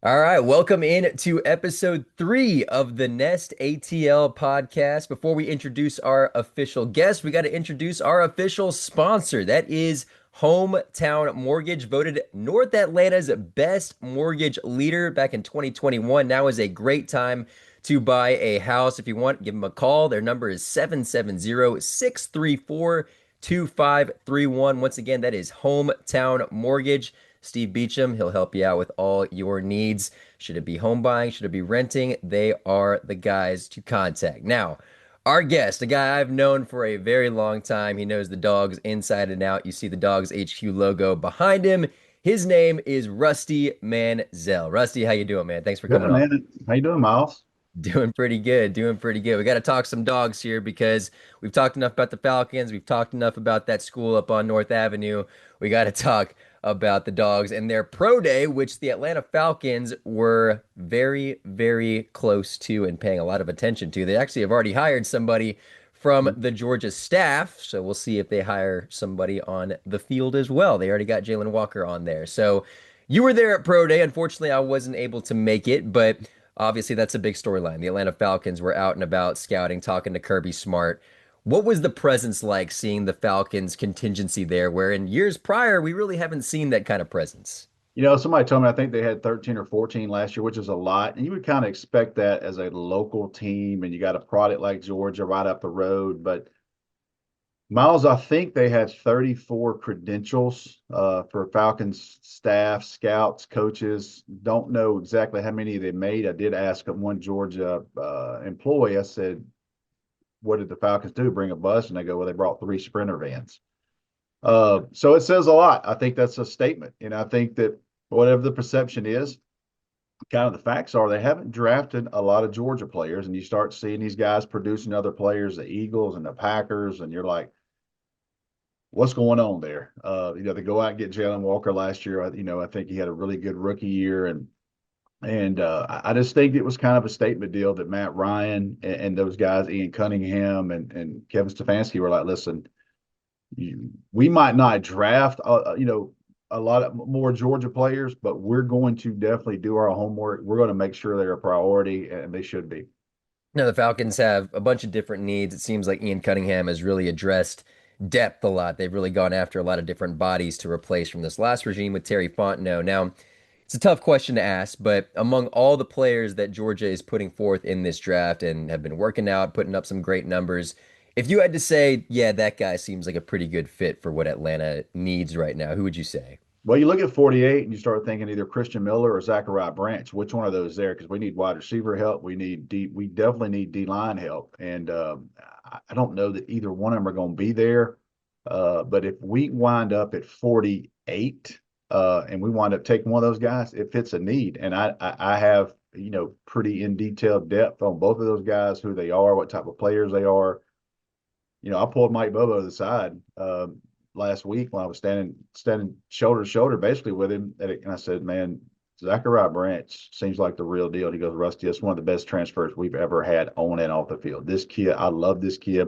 All right, welcome in to episode 3 of the Nest ATL podcast. Before we introduce our official guest, we got to introduce our official sponsor. That is Hometown Mortgage, voted North Atlanta's best mortgage leader back in 2021. Now is a great time to buy a house. If you want, give them a call. Their number is 770-634-2531. Once again, that is Hometown Mortgage. Steve Beecham, he'll help you out with all your needs. Should it be home buying? Should it be renting? They are the guys to contact. Now, our guest, a guy I've known for a very long time. He knows the Dawgs inside and out. You see the Dawgs HQ logo behind him. His name is Rusty Mansell. Rusty, how you doing, man? Thanks for Good, coming on. man. How you doing, Miles? Doing pretty good. Doing pretty good. We got to talk some dogs here because we've talked enough about the Falcons. We've talked enough about that school up on North Avenue. We got to talk about the Dogs and their pro day, which the Atlanta Falcons were very, very close to and paying a lot of attention to. They actually have already hired somebody from the Georgia staff. So we'll see if they hire somebody on the field as well. They already got Jalen Walker on there. So you were there at pro day. Unfortunately, I wasn't able to make it, but obviously, that's a big storyline. The Atlanta Falcons were out and about scouting, talking to Kirby Smart. What was the presence like seeing the Falcons contingency there, where in years prior, we really haven't seen that kind of presence? Somebody told me I think they had 13 or 14 last year, which is a lot. And you would kind of expect that as a local team, and you got a product like Georgia right up the road. But Miles, I think they had 34 credentials for Falcons staff, scouts, coaches. Don't know exactly how many they made. I did ask one Georgia employee, I said, what did the Falcons do? Bring a bus? And they go, well, they brought three Sprinter vans. So it says a lot. I think that's a statement. And I think that whatever the perception is, kind of the facts are they haven't drafted a lot of Georgia players. And you start seeing these guys producing other players, the Eagles and the Packers, and you're like, what's going on there? They go out and get Jalen Walker last year. I think he had a really good rookie year. And I just think it was kind of a statement deal that Matt Ryan and those guys, Ian Cunningham and Kevin Stefanski, were like, listen, we might not draft, a lot of more Georgia players, but we're going to definitely do our homework. We're going to make sure they're a priority, and they should be. No, the Falcons have a bunch of different needs. It seems like Ian Cunningham has really addressed depth a lot. They've really gone after a lot of different bodies to replace from this last regime with Terry Fontenot. Now, it's a tough question to ask, but among all the players that Georgia is putting forth in this draft and have been working out, putting up some great numbers, if you had to say, yeah, that guy seems like a pretty good fit for what Atlanta needs right now, who would you say? Well, you look at 48 and you start thinking either Christian Miller or Zachariah Branch. Which one of those there? Because we need wide receiver help. We definitely need D line help. And I don't know that either one of them are going to be there. But if we wind up at 48 and we wind up taking one of those guys, it fits a need. And I have, pretty in detailed depth on both of those guys, who they are, what type of players they are. I pulled Mike Bobo to the side last week when I was standing shoulder to shoulder basically with him, and I said, "Man, Zachariah Branch seems like the real deal." And he goes, "Rusty, it's one of the best transfers we've ever had on and off the field. This kid, I love this kid."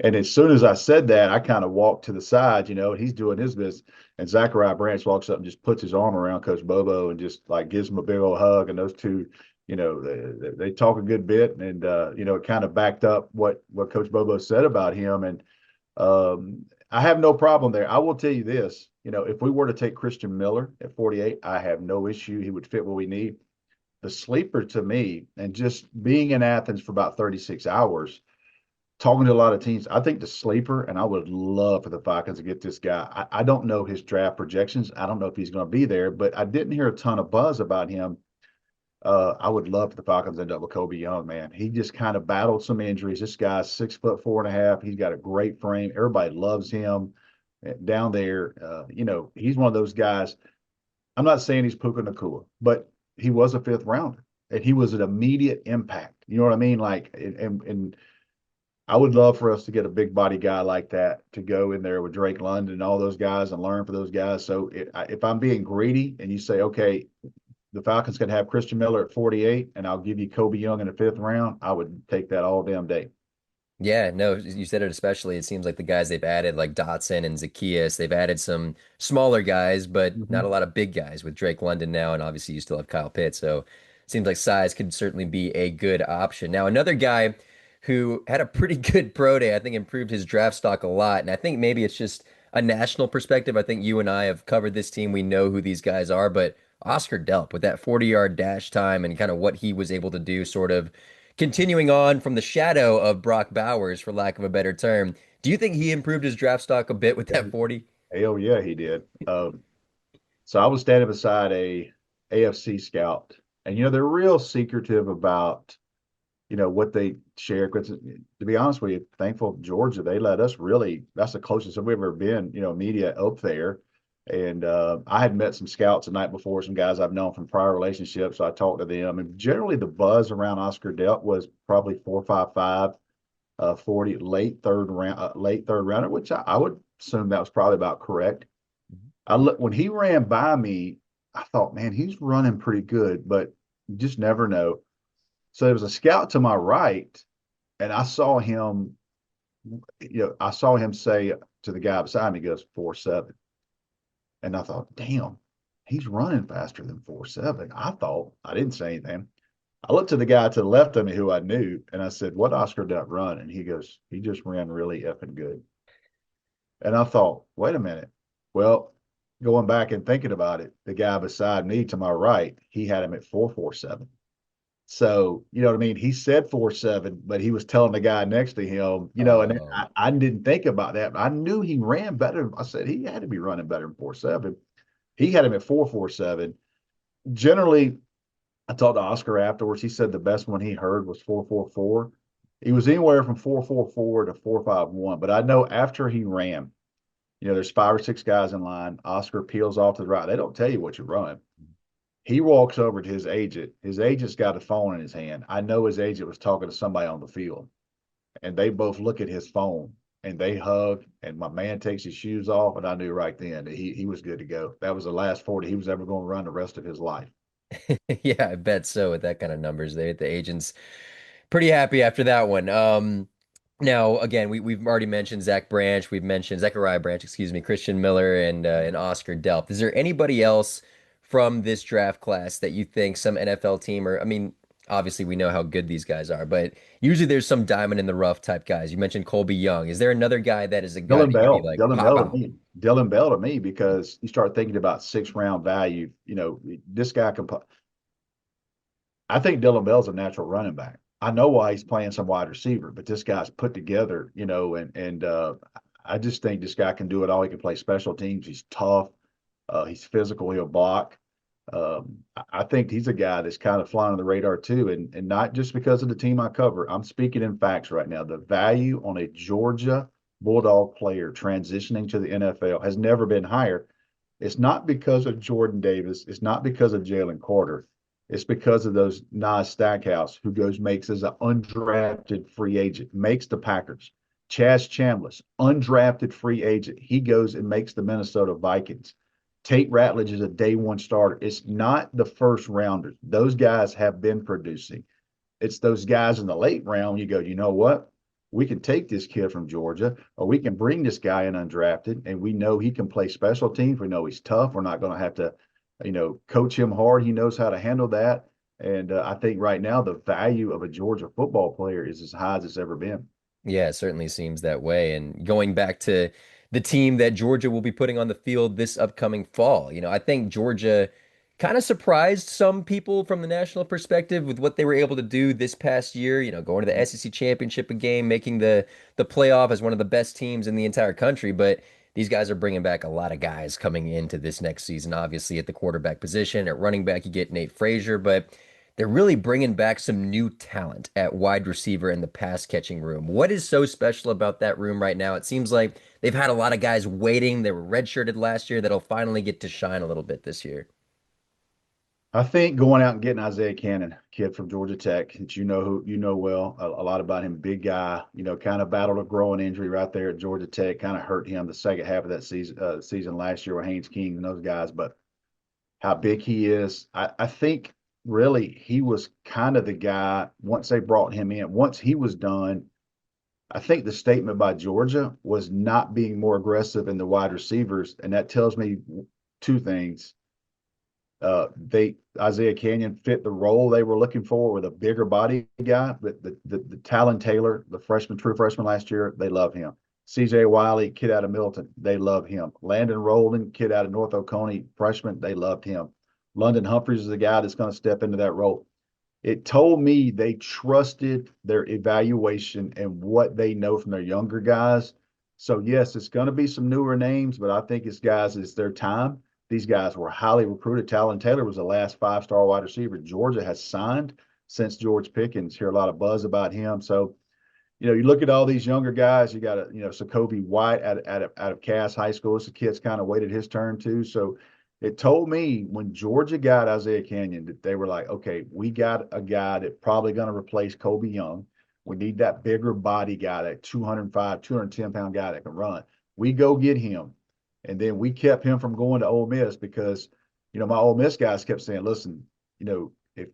And as soon as I said that, I kind of walked to the side, he's doing his business. And Zachariah Branch walks up and just puts his arm around Coach Bobo and just like gives him a big old hug. And those two, they talk a good bit. And, it kind of backed up what Coach Bobo said about him. And I have no problem there. I will tell you this, if we were to take Christian Miller at 48, I have no issue. He would fit what we need. The sleeper to me, and just being in Athens for about 36 hours, talking to a lot of teams, I think the sleeper, and I would love for the Falcons to get this guy. I don't know his draft projections. I don't know if he's going to be there, but I didn't hear a ton of buzz about him. I would love for the Falcons to end up with Kobe Young, man. He just kind of battled some injuries. This guy's 6'4.5". He's got a great frame. Everybody loves him down there. He's one of those guys. I'm not saying he's Puka Nacua, but he was a fifth rounder and he was an immediate impact. You know what I mean? Like, and I would love for us to get a big body guy like that to go in there with Drake London and all those guys and learn for those guys. So if I'm being greedy and you say, okay, the Falcons can have Christian Miller at 48 and I'll give you Kobe Young in the fifth round, I would take that all damn day. Yeah, no, you said it especially. It seems like the guys they've added, like Dotson and Zacchaeus, they've added some smaller guys, but not a Mhm. lot of big guys with Drake London now, and obviously you still have Kyle Pitts. So it seems like size could certainly be a good option. Now, another guy who had a pretty good pro day, I think improved his draft stock a lot, and I think maybe it's just a national perspective. I think you and I have covered this team. We know who these guys are, but Oscar Delp with that 40-yard dash time and kind of what he was able to do, sort of continuing on from the shadow of Brock Bowers, for lack of a better term, do you think he improved his draft stock a bit with that 40? Hell yeah, he did. So I was standing beside a AFC scout, and they're real secretive about what they share. Because to be honest with you, thankful Georgia, they let us really. That's the closest we've ever been, media up there. And I had met some scouts the night before, some guys I've known from prior relationships. So I talked to them, and generally the buzz around Oscar Delp was probably 4.55, 40, late third rounder, which I would assume that was probably about correct. I look when he ran by me, I thought, man, he's running pretty good, but you just never know. So there was a scout to my right, and I saw him say to the guy beside me, he goes 4.7. And I thought, damn, he's running faster than 4.7. I didn't say anything. I looked to the guy to the left of me who I knew, and I said, what Oscar Duck run? And he goes, he just ran really effing good. And I thought, wait a minute. Well, going back and thinking about it, the guy beside me to my right, he had him at 4.47. So, you know what I mean? He said 4.7, but he was telling the guy next to him, and Oh, I didn't think about that. I knew he ran better. I said he had to be running better than 4.7. He had him at 4.47. Generally, I talked to Oscar afterwards. He said the best one he heard was 4.44. He was anywhere from 4.44 to 4.51. But I know after he ran, there's five or six guys in line. Oscar peels off to the right. They don't tell you what you run. He walks over to his agent. His agent's got a phone in his hand. I know his agent was talking to somebody on the field, and they both look at his phone and they hug. And my man takes his shoes off, and I knew right then that he was good to go. That was the last 40 he was ever going to run the rest of his life. yeah, I bet so with that kind of numbers. The agents pretty happy after that one. Now again, we've already mentioned Zach Branch, we've mentioned Zachariah Branch, excuse me, Christian Miller and Oscar Delp. Is there anybody else from this draft class that you think some NFL team or I mean, obviously we know how good these guys are, but usually there's some diamond in the rough type guys. You mentioned Colby Young. Is there another guy that is a guy that Dylan you could be Bell, like Dylan pop Bell to out? me, Dylan Bell to me, because you start thinking about 6 round value. This guy can. I think Dylan Bell's a natural running back. I know why he's playing some wide receiver, but this guy's put together, and I just think this guy can do it all. He can play special teams. He's tough. He's physical. He'll block. I think he's a guy that's kind of flying on the radar too, and not just because of the team I cover. I'm speaking in facts right now. The value on a Georgia Bulldog player transitioning to the NFL has never been higher. It's not because of Jordan Davis. It's not because of Jalen Carter. It's because of those Nas Stackhouse, who goes makes as an undrafted free agent, makes the Packers. Chaz Chambliss, undrafted free agent. He goes and makes the Minnesota Vikings. Tate Ratledge is a day one starter. It's not the first rounders. Those guys have been producing. It's those guys in the late round. You go, you know what? We can take this kid from Georgia, or we can bring this guy in undrafted, and we know he can play special teams. We know he's tough. We're not going to have to, coach him hard. He knows how to handle that. And I think right now the value of a Georgia football player is as high as it's ever been. Yeah, it certainly seems that way. And going back to the team that Georgia will be putting on the field this upcoming fall, I think Georgia kind of surprised some people from the national perspective with what they were able to do this past year, going to the SEC championship game, making the playoff as one of the best teams in the entire country. But these guys are bringing back a lot of guys coming into this next season, obviously at the quarterback position. At running back, you get Nate Frazier, but they're really bringing back some new talent at wide receiver in the pass catching room. What is so special about that room right now? It seems like they've had a lot of guys waiting. They were redshirted last year that'll finally get to shine a little bit this year. I think going out and getting Isaiah Cannon, kid from Georgia Tech, that who you know well, a lot about him, big guy, kind of battled a growing injury right there at Georgia Tech, kind of hurt him the second half of that season last year with Haynes King and those guys. But how big he is, I think really he was kind of the guy once they brought him in. Once he was done, I think the statement by Georgia was not being more aggressive in the wide receivers, and that tells me two things. They Isaiah Canyon fit the role they were looking for with a bigger body guy, but the Talon Taylor, the freshman, true freshman last year, they love him. CJ Wiley, kid out of Milton, they love him. Landon Rolden, kid out of North Oconee, freshman, they loved him. London Humphreys is the guy that's going to step into that role. It told me they trusted their evaluation and what they know from their younger guys. So yes, it's going to be some newer names, but I think it's guys, it's their time. These guys were highly recruited. Talon Taylor was the last five-star wide receiver Georgia has signed since George Pickens. Hear a lot of buzz about him. So, you look at all these younger guys. You got Sokobe White out of Cass High School. This kid's kind of waited his turn too. So it told me when Georgia got Isaiah Canyon that they were like, okay, we got a guy that probably going to replace Kobe Young. We need that bigger body guy, that 205, 210-pound guy that can run. We go get him. And then we kept him from going to Ole Miss because, my Ole Miss guys kept saying, listen,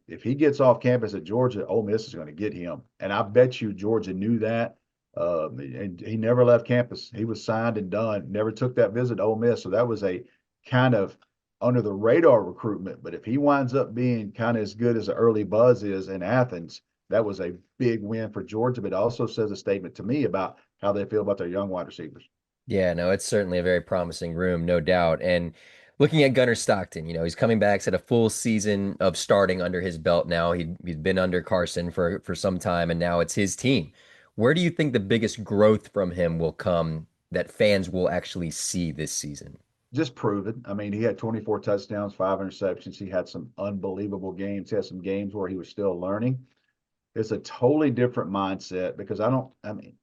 if he gets off campus at Georgia, Ole Miss is going to get him. And I bet you Georgia knew that. And he never left campus. He was signed and done, never took that visit to Ole Miss. So that was a kind of under the radar recruitment. But if he winds up being kind of as good as the early buzz is in Athens, that was a big win for Georgia. But it also says a statement to me about how they feel about their young wide receivers. Yeah, no, it's certainly a very promising room, no doubt. And looking at Gunnar Stockton, he's coming back, he's had a full season of starting under his belt now. He's been under Carson for some time, and now it's his team. Where do you think the biggest growth from him will come that fans will actually see this season? Just proven. I mean, he had 24 touchdowns, 5 interceptions. He had some unbelievable games. He had some games where he was still learning. It's a totally different mindset because I mean,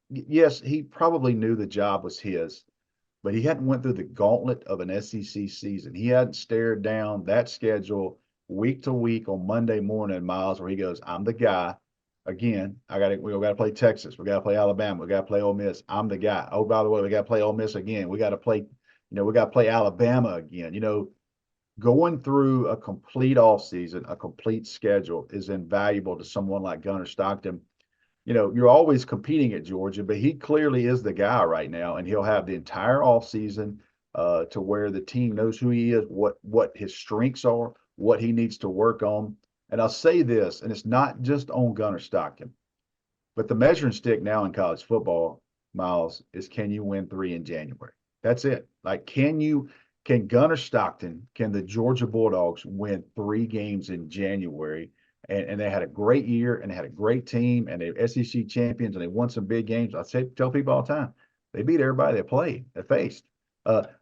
yes, he probably knew the job was his, but he hadn't went through the gauntlet of an SEC season. He hadn't stared down that schedule week to week on Monday morning, Miles, where he goes, I'm the guy. Again, we got to play Texas. We got to play Alabama. We got to play Ole Miss. I'm the guy. Oh, by the way, we got to play Ole Miss again. We got to play, we got to play Alabama again. Going through a complete off season, a complete schedule is invaluable to someone like Gunnar Stockton. You're always competing at Georgia, but he clearly is the guy right now, and he'll have the entire off season to where the team knows who he is, what his strengths are, what he needs to work on. And I'll say this, and it's not just on Gunnar Stockton, but the measuring stick now in college football, Miles, is can you win 3 in January? That's it. Like, can Gunnar Stockton, can the Georgia Bulldogs win 3 games in January? And they had a great year and they had a great team and they're SEC champions and they won some big games. Tell people all the time, they beat everybody they faced.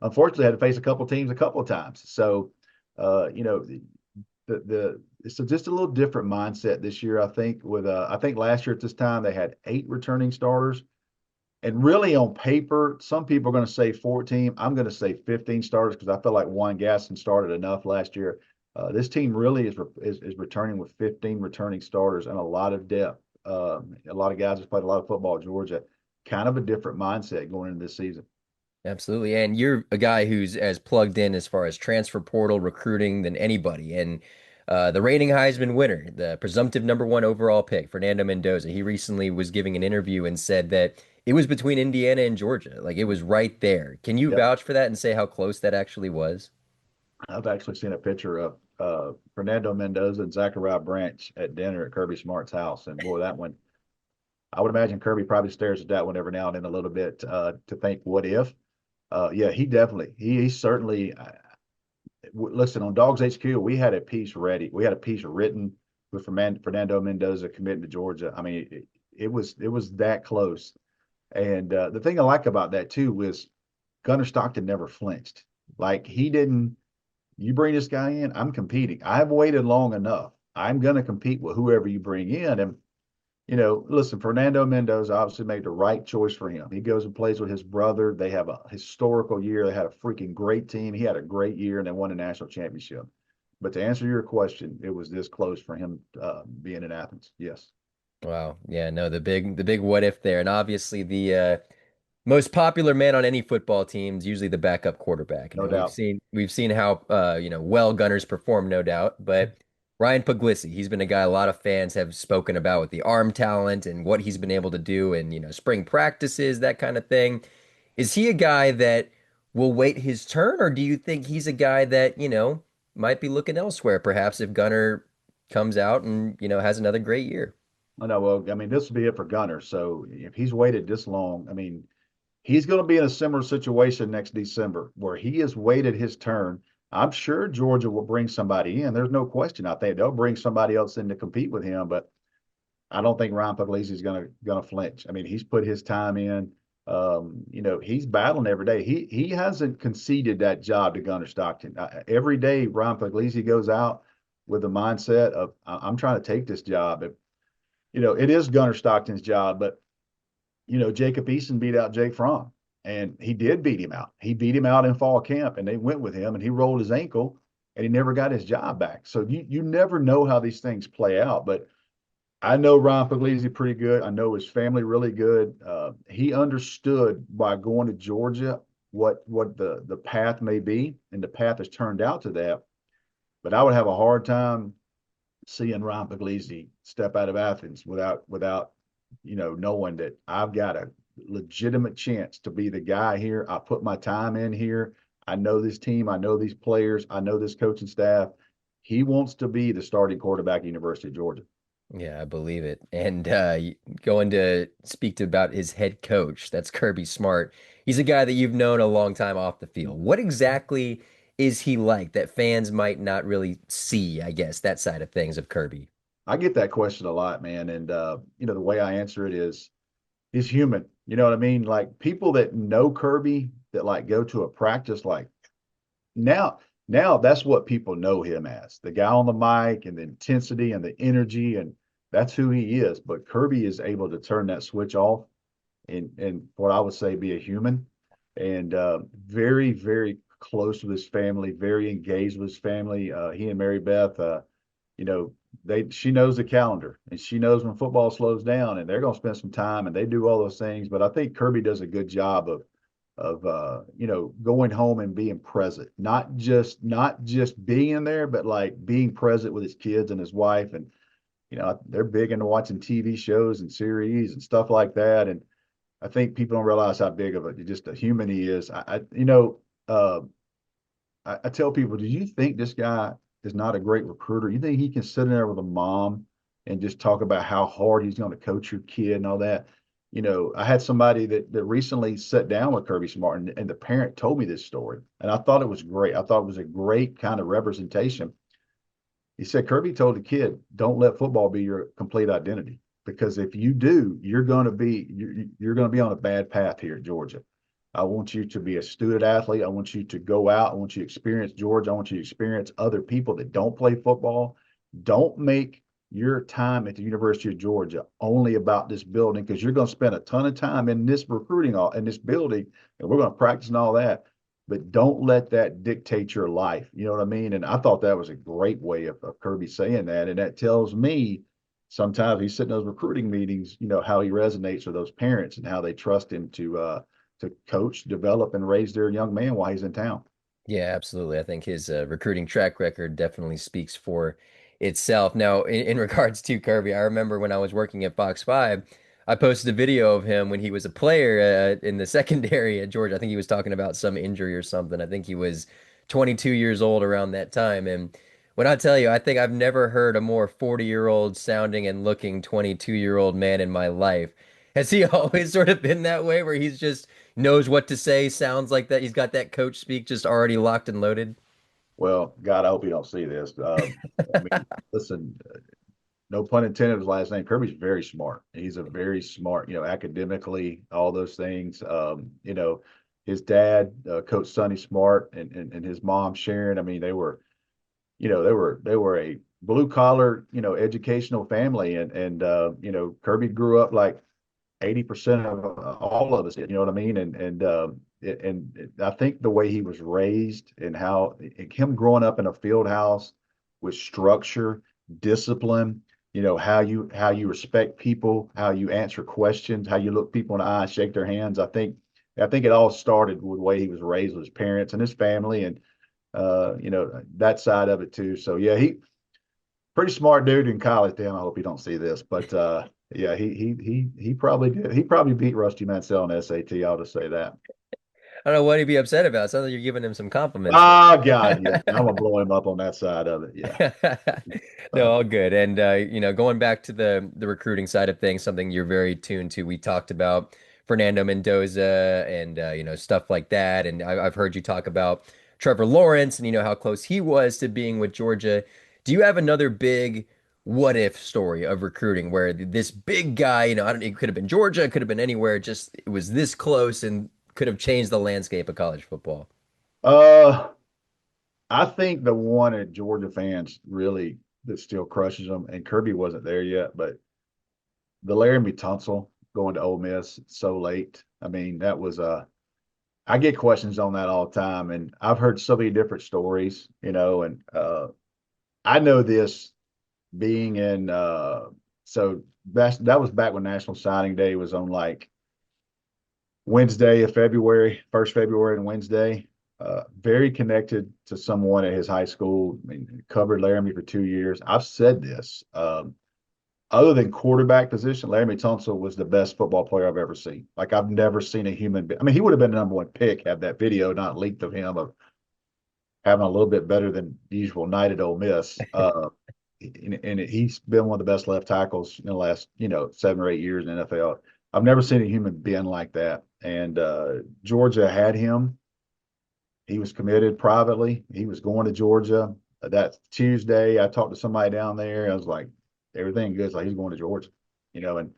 Unfortunately, they had to face a couple of teams a couple of times. So, it's just a little different mindset this year. I think I think last year at this time they had 8 returning starters. And really, on paper, some people are going to say 14. I'm going to say 15 starters because I feel like Juan Gaston started enough last year. This team really is returning with 15 returning starters and a lot of depth. A lot of guys have played a lot of football at Georgia. Kind of a different mindset going into this season. Absolutely. And you're a guy who's as plugged in as far as transfer portal recruiting than anybody. And the reigning Heisman winner, the presumptive #1 overall pick, Fernando Mendoza, he recently was giving an interview and said that it was between Indiana and Georgia. Like it was right there. Can you Yep. vouch for that and say how close that actually was? I've actually seen a picture of Fernando Mendoza and Zachariah Branch at dinner at Kirby Smart's house. And boy, that one, I would imagine Kirby probably stares at that one every now and then a little bit to think, what if? Yeah, he certainly, listen, on Dogs HQ, we had a piece ready. We had a piece written with Fernando Mendoza committing to Georgia. I mean, it was that close. And the thing I like about that too was Gunnar Stockton never flinched. Like he didn't, you bring this guy in, I'm competing. I've waited long enough. I'm going to compete with whoever you bring in. And listen, Fernando Mendoza obviously made the right choice for him. He goes and plays with his brother. They have a historical year. They had a freaking great team. He had a great year and they won a national championship. But to answer your question, it was this close for him being in Athens. Yes, Wow. Yeah, no, the big what if there. And obviously the most popular man on any football team is usually the backup quarterback. no We've doubt. seen how well Gunners perform, no doubt. But Ryan Puglisi, he's been a guy a lot of fans have spoken about with the arm talent and what he's been able to do in, spring practices, that kind of thing. Is he a guy that will wait his turn, or do you think he's a guy that, might be looking elsewhere, perhaps if Gunner comes out and, has another great year? I know. Well, I mean, this will be it for Gunner. So if he's waited this long, I mean, he's going to be in a similar situation next December where he has waited his turn. I'm sure Georgia will bring somebody in. There's no question. I think they'll bring somebody else in to compete with him, but I don't think Ryan Puglisi is going to flinch. I mean, he's put his time in. He's battling every day. He hasn't conceded that job to Gunner Stockton. Every day, Ryan Puglisi goes out with the mindset of I'm trying to take this job. It is Gunner Stockton's job, but Jacob Eason beat out Jake Fromm, and he did beat him out. He beat him out in fall camp, and they went with him, and he rolled his ankle, and he never got his job back. So you never know how these things play out, but I know Ryan Puglisi pretty good. I know his family really good. He understood by going to Georgia what the path may be, and the path has turned out to that. But I would have a hard time seeing Ryan Puglisi step out of Athens without knowing that I've got a legitimate chance to be the guy here. I put my time in here. I know this team. I know these players. I know this coaching staff. He wants to be the starting quarterback at University of Georgia. Yeah, I believe it. And going to speak to about his head coach, that's Kirby Smart. He's a guy that you've known a long time off the field. What exactly is he like that fans might not really see, I guess, that side of things of Kirby? I get that question a lot, man. And the way I answer it is he's human. You know what I mean? Like people that know Kirby that like go to a practice like now that's what people know him as. The guy on the mic and the intensity and the energy, and that's who he is. But Kirby is able to turn that switch off and what I would say be a human, and very, very close with his family, very engaged with his family. He and Mary Beth, you know, she knows the calendar and she knows when football slows down and they're going to spend some time and they do all those things. But I think Kirby does a good job of going home and being present, not just being there, but like being present with his kids and his wife. And they're big into watching TV shows and series and stuff like that. And I think people don't realize how big of just a human he is. Uh, I tell people, do you think this guy is not a great recruiter? You think he can sit in there with a mom and just talk about how hard he's going to coach your kid and all that? I had somebody that recently sat down with Kirby Smart, and the parent told me this story, and I thought it was great. I thought it was a great kind of representation. He said Kirby told the kid, "Don't let football be your complete identity, because if you do, you're going to be on a bad path here at Georgia. I want you to be a student athlete. I want you to go out. I want you to experience Georgia. I want you to experience other people that don't play football. Don't make your time at the University of Georgia only about this building, because you're going to spend a ton of time in this in this building, and we're going to practice and all that. But don't let that dictate your life." You know what I mean? And I thought that was a great way of Kirby saying that. And that tells me sometimes he's sitting in those recruiting meetings, how he resonates with those parents and how they trust him to coach, develop, and raise their young man while he's in town. Yeah, absolutely. I think his recruiting track record definitely speaks for itself. Now, in regards to Kirby, I remember when I was working at Fox 5, I posted a video of him when he was a player in the secondary at Georgia. I think he was talking about some injury or something. I think he was 22 years old around that time. And when I tell you, I think I've never heard a more 40-year-old sounding and looking 22-year-old man in my life. Has he always sort of been that way where he's just knows what to say, sounds like that. He's got that coach speak just already locked and loaded. Well, God, I hope you don't see this. I mean, listen, no pun intended of his last name. Kirby's very smart. He's a very smart, academically, all those things. His dad, Coach Sonny Smart, and his mom Sharon. I mean, they were a blue collar, educational family, and Kirby grew up like 80% of all of us did. You know what I mean? And I think the way he was raised and how him growing up in a field house with structure, discipline, how you respect people, how you answer questions, how you look people in the eye, shake their hands. I think it all started with the way he was raised with his parents and his family, and that side of it too. So yeah, he pretty smart dude in college. Damn, I hope he don't see this, but yeah, he probably did. He probably beat Rusty Mansell in SAT. I'll just say that. I don't know what he'd be upset about. It sounds like you're giving him some compliments Oh God, yeah, I'm there. gonna blow him up on that side of it. Yeah. No, Uh, all good. And going back to the recruiting side of things, something you're very tuned to. We talked about Fernando Mendoza and stuff like that. And I've heard you talk about Trevor Lawrence and how close he was to being with Georgia. Do you have another big what if story of recruiting where this big guy, I don't, it could have been Georgia, it could have been anywhere, just it was this close and could have changed the landscape of college football? uh, I think the one that Georgia fans really that still crushes them, and Kirby wasn't there yet, but the Laramie Tunsil going to Ole Miss so late. I mean, that was I get questions on that all the time, and I've heard so many different stories, and I know this being in so that was back when National Signing Day was on like Wednesday of February, first February and Wednesday. Very connected to someone at his high school. I mean, covered Laramie for 2 years. I've said this. Other than quarterback position, Laramie Tunsil was the best football player I've ever seen. Like I've never seen a human. I mean, he would have been the number one pick had that video not leaked of him of having a little bit better than usual night at Ole Miss. And he's been one of the best left tackles in the last 7 or 8 years in the NFL. I've never seen a human being like that. And Georgia had him. He was committed privately. He was going to Georgia. That Tuesday, I talked to somebody down there. I was like, everything good. It's like he's going to Georgia, and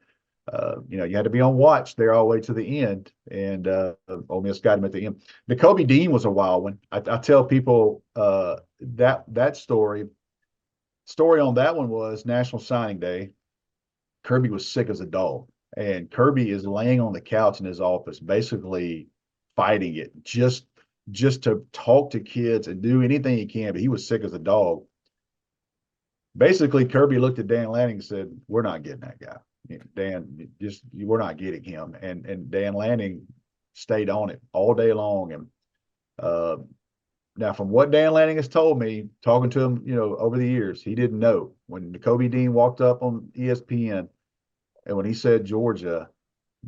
you had to be on watch there all the way to the end. And Ole Miss got him at the end. Nakobe Dean was a wild one. I tell people that story on that one was National Signing Day. Kirby was sick as a dog, and Kirby is laying on the couch in his office, basically fighting it just to talk to kids and do anything he can. But he was sick as a dog. Basically, Kirby looked at Dan Lanning and said, "We're not getting that guy. Dan, just we're not getting him." And Dan Lanning stayed on it all day long. And uh, now, from what Dan Lanning has told me, talking to him, over the years, he didn't know when Kobe Dean walked up on ESPN and when he said Georgia,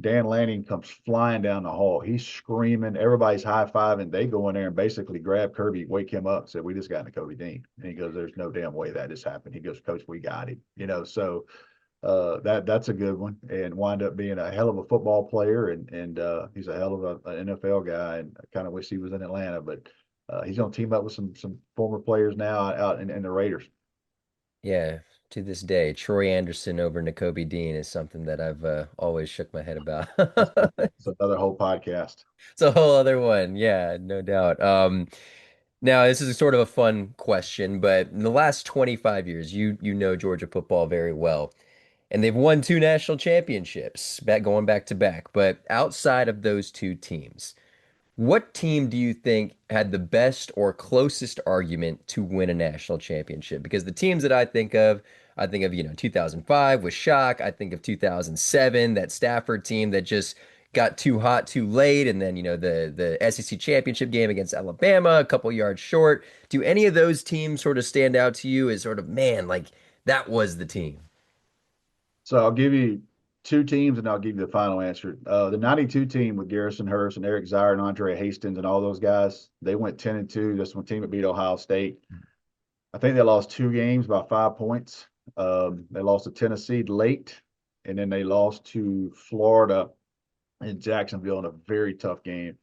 Dan Lanning comes flying down the hall. He's screaming. Everybody's high fiving. They go in there and basically grab Kirby, wake him up, and said, "We just got Kobe Dean." And he goes, "There's no damn way that just happened." He goes, "Coach, we got him." So that's a good one, and wind up being a hell of a football player, and he's a hell of an NFL guy. And I kind of wish he was in Atlanta, but he's going to team up with some former players now out in the Raiders. Yeah, to this day, Troy Anderson over Nakobe Dean is something that I've always shook my head about. It's another whole podcast. It's a whole other one. Yeah, no doubt. Now this is sort of a fun question, but in the last 25 years, you know Georgia football very well. And they've won two national championships, going back to back. But outside of those two teams, what team do you think had the best or closest argument to win a national championship? Because the teams that I think of, 2005 with Shock. I think of 2007, that Stafford team that just got too hot too late. And then, the SEC championship game against Alabama, a couple yards short. Do any of those teams sort of stand out to you as sort of, man, like that was the team? So I'll give you two teams and I'll give you the final answer. The 92 team with Garrison Hurst and Eric Zier and Andre Hastings and all those guys, they went 10-2. That's one team that beat Ohio State. I think they lost two games by 5 points. They lost to Tennessee late, and then they lost to Florida in Jacksonville in a very tough game.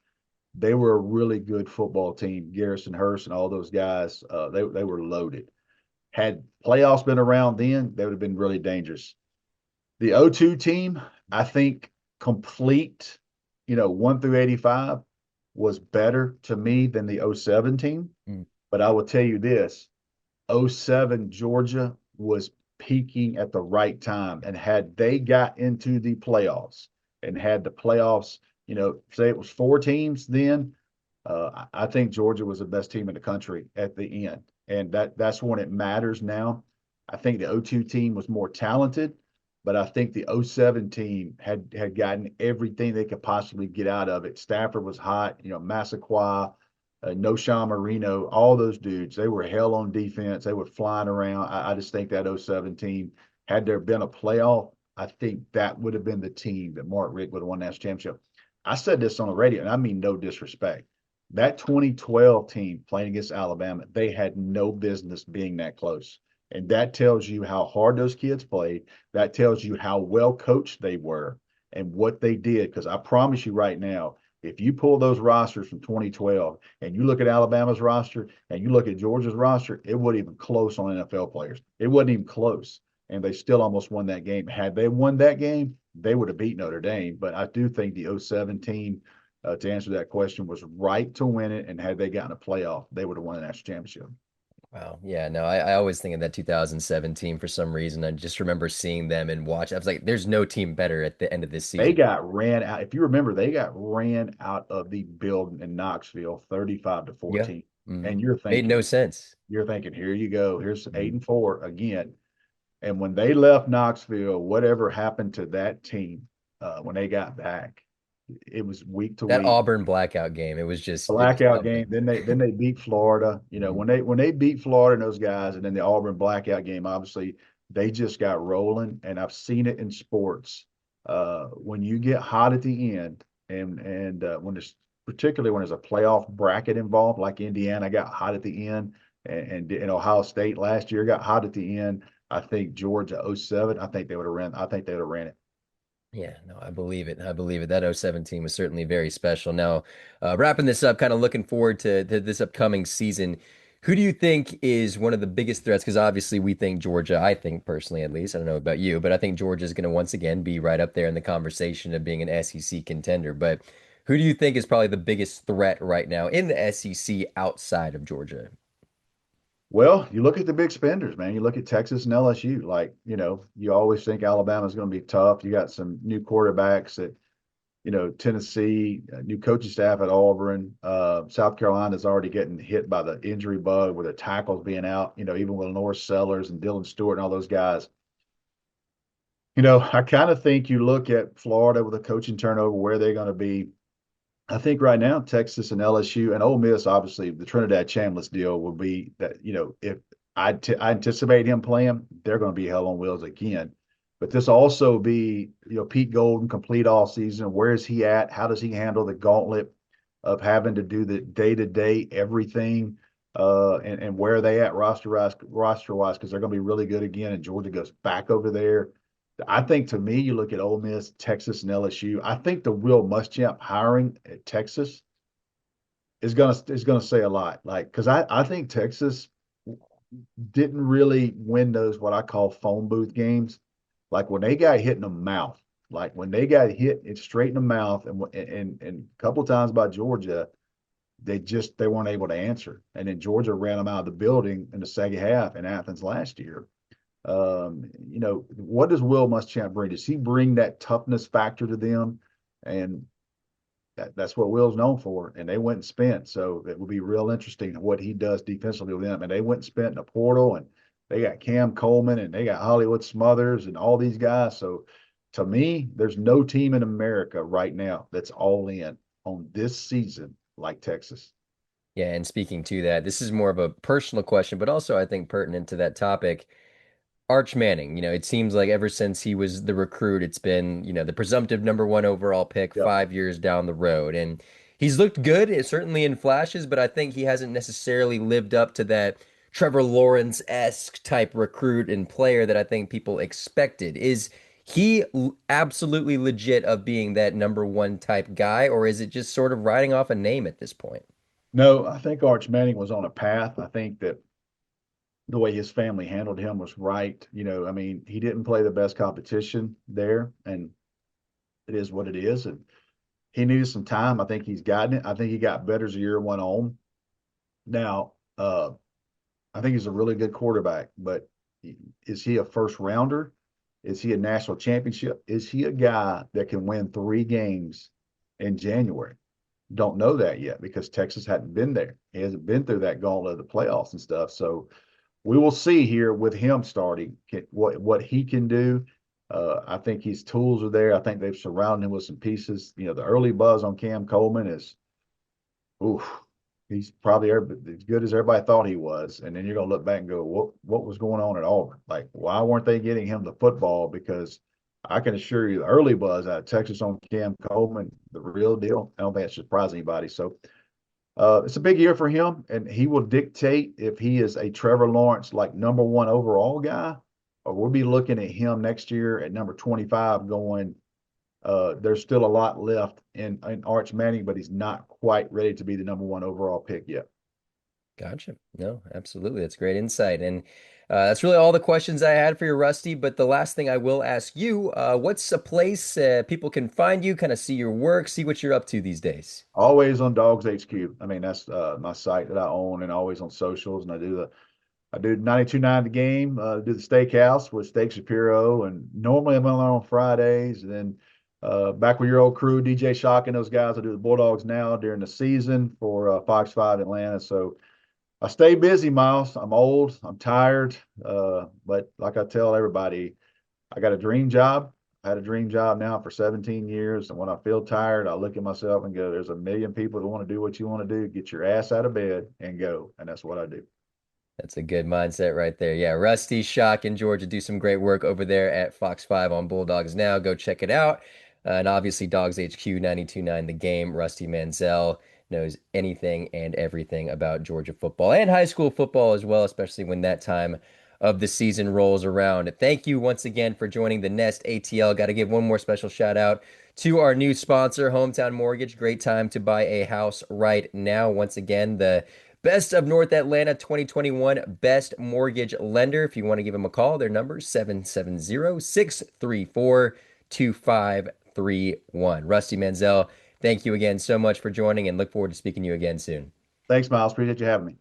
They were a really good football team. Garrison Hurst and all those guys, they were loaded. Had playoffs been around then, they would have been really dangerous. The O2 team, I think complete, 1 through 85 was better to me than the '07 team. Mm. But I will tell you this, '07 Georgia was peaking at the right time. And had they got into the playoffs and had the playoffs, say it was four teams then, I think Georgia was the best team in the country at the end. And that's when it matters now. I think the '02 team was more talented, but I think the '07 team had gotten everything they could possibly get out of it. Stafford was hot, Massaquoi, No Sean Marino, all those dudes, they were hell on defense. They were flying around. I just think that '07 team, had there been a playoff, I think that would have been the team that Mark Richt would have won that championship. I said this on the radio, and I mean no disrespect. That 2012 team playing against Alabama, they had no business being that close. And that tells you how hard those kids played. That tells you how well coached they were and what they did. Because I promise you right now, if you pull those rosters from 2012 and you look at Alabama's roster and you look at Georgia's roster, it wasn't even close on NFL players. It wasn't even close. And they still almost won that game. Had they won that game, they would have beat Notre Dame. But I do think the '07 team, to answer that question, was right to win it. And had they gotten a playoff, they would have won the national championship. Wow. Yeah, no, I always think of that 2017 for some reason. I just remember seeing them and watch. I was like, there's no team better at the end of this They season. got ran out. If you remember, they got ran out of the building in Knoxville, 35 to Yeah. 14. Mhm. And Made no sense. you're thinking, here you go. Here's Mhm. 8-4 again. And when they left Knoxville, whatever happened to that team when they got back, it was week to That week Auburn blackout game, it was blackout ugly. game. Then they beat Florida. You know, Mhm. when they beat Florida and those guys, and then the Auburn blackout game, obviously they just got rolling. And I've seen it in sports. When you get hot at the end, and when it's particularly when there's a playoff bracket involved, like Indiana got hot at the end, and Ohio State last year got hot at the end. I think Georgia '07. I think they would have ran. I think they would have ran it. Yeah, no, I believe it. I believe it. That 017 was certainly very special. Now, wrapping this up, kind of looking forward to this upcoming season. Who do you think is one of the biggest threats? Because obviously we think Georgia, I think personally at least, I don't know about you, but I think Georgia is going to once again be right up there in the conversation of being an SEC contender. But who do you think is probably the biggest threat right now in the SEC outside of Georgia? Well, you look at the big spenders, man. You look at Texas and LSU. Like, you always think Alabama's going to be tough. You got some new quarterbacks at, Tennessee, new coaching staff at Auburn. South Carolina's already getting hit by the injury bug with the tackles being out, even with Norris Sellers and Dylan Stewart and all those guys. I kind of think you look at Florida with a coaching turnover, where they're going to be. I think right now, Texas and LSU and Ole Miss, obviously, the Trinidad Chambliss deal will be that, if I anticipate him playing, they're going to be hell on wheels again. But this also be, Pete Golden complete all season. Where is he at? How does he handle the gauntlet of having to do the day to day everything? And where are they at roster wise? Because they're going to be really good again. And Georgia goes back over there. I think, to me, you look at Ole Miss, Texas, and LSU. I think the Will Muschamp hiring at Texas is gonna say a lot. Like, because I think Texas didn't really win those what I call phone booth games. Like when they got hit in the mouth, like when they got hit it straight in the mouth, and a couple of times by Georgia, they weren't able to answer, and then Georgia ran them out of the building in the second half in Athens last year. What does Will Muschamp bring? Does he bring that toughness factor to them? And that's what Will's known for. And they went and spent. So it will be real interesting what he does defensively with them. And they went and spent in the portal, and they got Cam Coleman, and they got Hollywood Smothers and all these guys. So to me, there's no team in America right now that's all in on this season like Texas. Yeah, and speaking to that, this is more of a personal question, but also I think pertinent to that topic. Arch Manning, it seems like ever since he was the recruit, it's been, the presumptive number one overall pick Yep. 5 years down the road. And he's looked good, certainly in flashes, but I think he hasn't necessarily lived up to that Trevor Lawrence-esque type recruit and player that I think people expected. Is he absolutely legit of being that number one type guy, or is it just sort of riding off a name at this point? No, I think Arch Manning was on a path. I think that the way his family handled him was right. I mean, he didn't play the best competition there, and it is what it is. And he needed some time. I think he's gotten it. I think he got better as the year went on. Now, I think he's a really good quarterback, but is he a first rounder? Is he a national championship? Is he a guy that can win 3 games in January? Don't know that yet because Texas hadn't been there. He hasn't been through that gauntlet of the playoffs and stuff. So we will see here with him starting what he can do. I think his tools are there. I think they've surrounded him with some pieces. The early buzz on Cam Coleman is, oof. he's probably as good as everybody thought he was. And then you're gonna look back and go, what was going on at Auburn? Like, why weren't they getting him the football? Because I can assure you, the early buzz out of Texas on Cam Coleman, the real deal. I don't think that should surprise anybody. So it's a big year for him, and he will dictate if he is a Trevor Lawrence like number one overall guy, or we'll be looking at him next year at number 25 going, there's still a lot left in Arch Manning, but he's not quite ready to be the number one overall pick yet. Gotcha. No, absolutely. That's great insight. And that's really all the questions I had for you, Rusty. But the last thing I will ask you, what's a place people can find you, kind of see your work, see what you're up to these days? Always on Dogs HQ. I mean, that's my site that I own, and always on socials. And I do 92.9 The Game, do the Steakhouse with Steak Shapiro, and normally I'm on Fridays. And then back with your old crew, DJ Shock and those guys, I do the Bulldogs now during the season for Fox 5 Atlanta. So I stay busy, Miles. I'm old, I'm tired, but like I tell everybody, I got a dream job. I had a dream job now for 17 years. And when I feel tired, I look at myself and go, there's a million people that want to do what you want to do. Get your ass out of bed and go. And that's what I do. That's a good mindset right there. Yeah, Rusty, Shock, and Georgia do some great work over there at Fox 5 on Bulldogs Now. Go check it out. And obviously, Dogs HQ 92.9 The Game. Rusty Mansell knows anything and everything about Georgia football and high school football as well, especially when that time of the season rolls around. Thank you once again for joining the Nest ATL. Got to give one more special shout out to our new sponsor, Hometown Mortgage. Great time to buy a house right now. Once again, the Best of North Atlanta 2021 Best Mortgage Lender. If you want to give them a call, their number is 770-634-2531. Rusty Mansell, thank you again so much for joining and look forward to speaking to you again soon. Thanks, Miles. Appreciate you having me.